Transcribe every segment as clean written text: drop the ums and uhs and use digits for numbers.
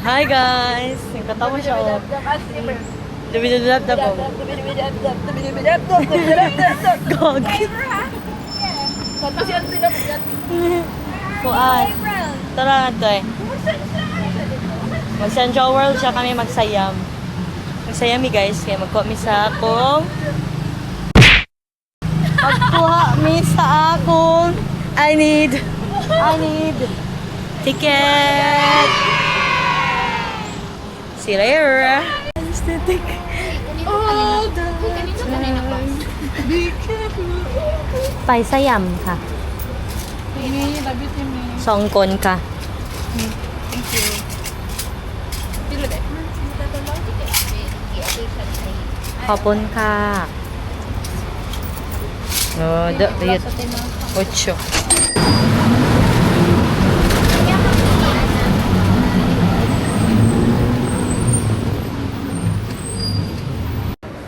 Hi guys! Nagkatawa siya oh. Dumidudulap na po. Gog. Kuan. Tara na to eh. Mag Central World siya kami magsayam. Magsayami guys. Kaya magkuha mi sa akong I need ticket. See you later. Aesthetic. Oh, paisayam ka. Songkon ka. Thank you. Dilo deh. Hapon ka. Oh, dayet. Ocho.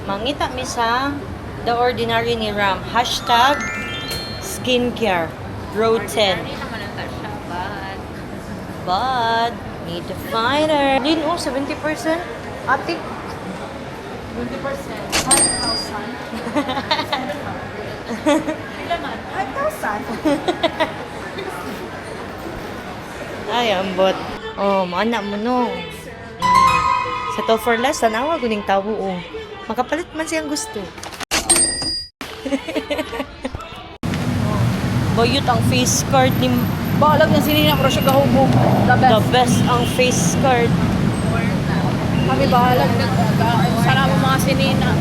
Mangita mi sa The Ordinary ni Ram. Hashtag skincare. Row 10. But, need to find her. Din, oh, 70%. Ate. 20%. 5,000. Ilan man? 5,000. Ay, ambot. Oh, maana mo no. Sa to for less, tanawa guning tawo oh. Makapalit man siyang gusto. Bayot ang face card ni Balag na sinina pero siya kahubog. The best. the best ang face card. Kami bahalag. Sana mo mga sinina.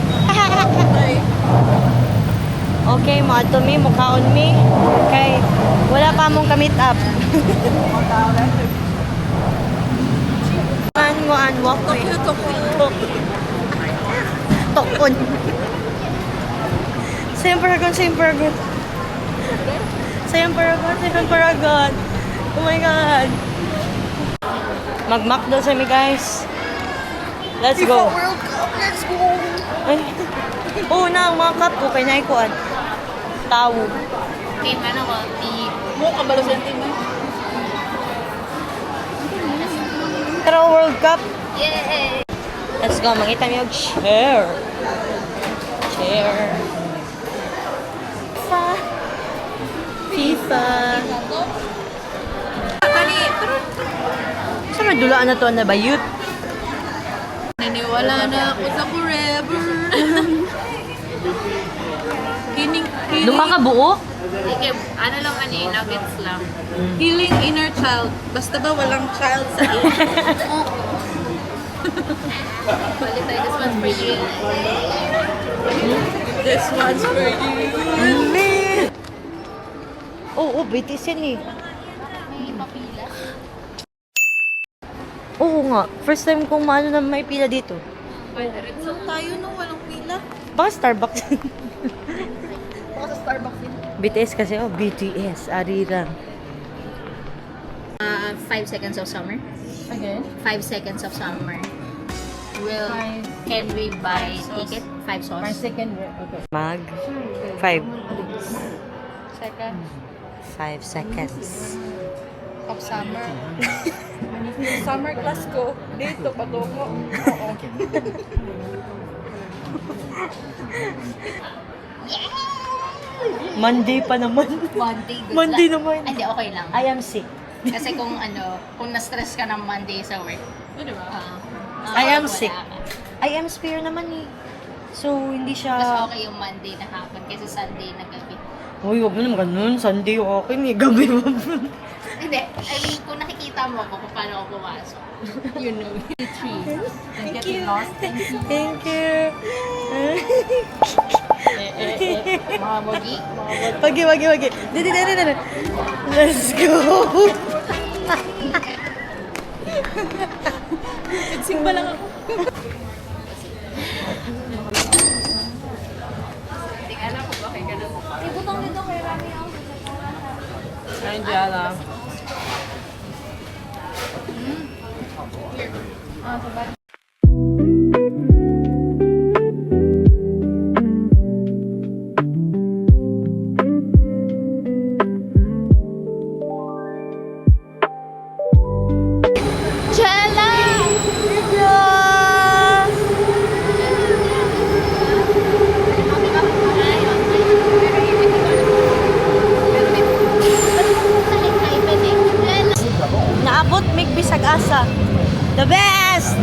Okay, maato mi, mukhaon mi. Okay, wala pa mong kamit up. An walk me. Tokon. Same paragon. Oh my God. Mag-McDo sa mi guys. Let's go. World Cup, let's go! Ay. Oo na, ang mga cup ko. Kaya naikuan. Tawo. Team ano ko, team. Mo kabalo sa team. Pero World Cup. Yay! Let's go. Mangita mi og chair. FIFA. Sa madulaan na to na bayut. Naniwala na ako sa forever. Duha ka buo? Sige, ano lang nuggets lang. Healing inner child. Basta ba walang child sa iyo? Balik tayo, this one's for you. This one's for you. Oo, BTS yan eh. May papila. Oo nga. First time kong maano na may pila dito. So tayo nung walang pila. Baka Starbucks. Baka sa Starbucks din. BTS kasi, oh, BTS. Arirang. 5 seconds of summer. Again? 5 seconds of summer. Five. Can we buy ticket? 5 sauce. second. Okay. Mag. 5. Second. 5 seconds. Of summer. Summer class ko. Dito, patungo. Oo. Monday pa naman. Monday, good Monday luck. naman. Ay, Hindi, okay lang. I am sick. Kasi kung na-stress ka ng Monday sa work. Di ba? I am wala sick. ka. I am spare naman eh. So, hindi Mas siya... okay yung Monday na hapon kasi Sunday na gabi. Uy, wag mo naman ganun. Sunday okay eh. Gabi mo. Hindi, I mean, kung nakikita mo ako kung paano ako pumasok. You know. 3. Thank you. Lost. Thank you. Thank you. Mga bogi. Wagi. Dito. Let's go. Simba lang ako. Tingnan na kung okay ka na. Ibutang dito kay Rami ako. Ay, Jala. Sabay. Jala! Plaza. The best!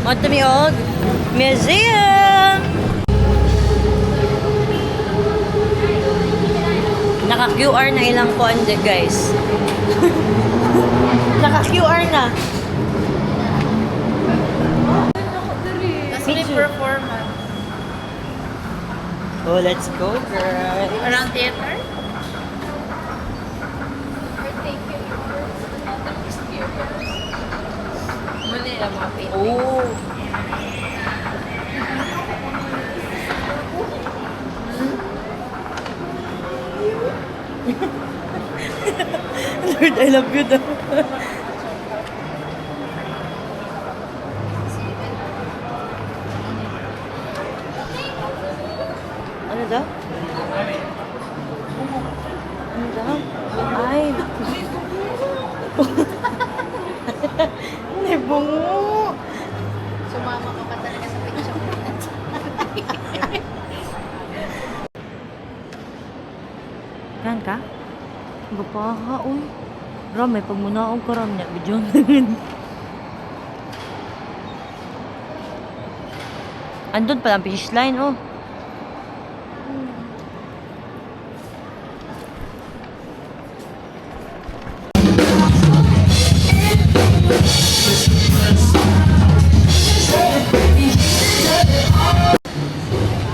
Monta mi og museum. Naka-QR na ilang kuan guys. Naka-QR na. Tapos may performance. Oh, let's go, girl. Around theater? Muna yung mga painting. Oh. Lord, I love you daw. Ano daw? Ano daw? Ay. Nabungo. Sumama ka pa talaga sa picture. Kan ka? Gapaha, uy. Ram, may pagmunaong ka ram niya. Video. Andun pala ang finish line, oh.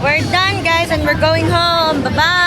We're done, guys, and we're going home. Bye-bye!